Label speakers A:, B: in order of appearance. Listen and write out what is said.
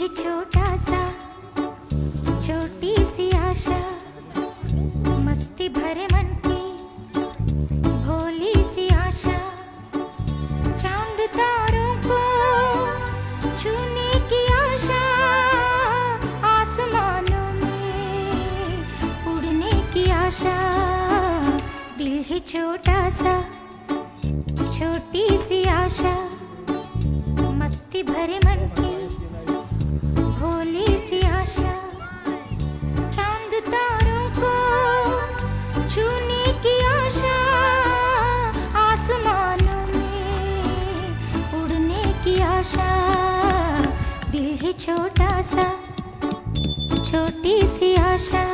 A: है छोटा सा, छोटी सी आशा, मस्ती भरे मन की भोली सी आशा, चांद तारों को छूने की आशा, आसमानों में उड़ने की आशा। दिल है छोटा सा, छोटी सी आशा, मस्ती भरे मन की भोली सी आशा, चांद तारों को छूने की आशा, आसमानों में उड़ने की आशा। दिल है छोटा सा, छोटी सी आशा।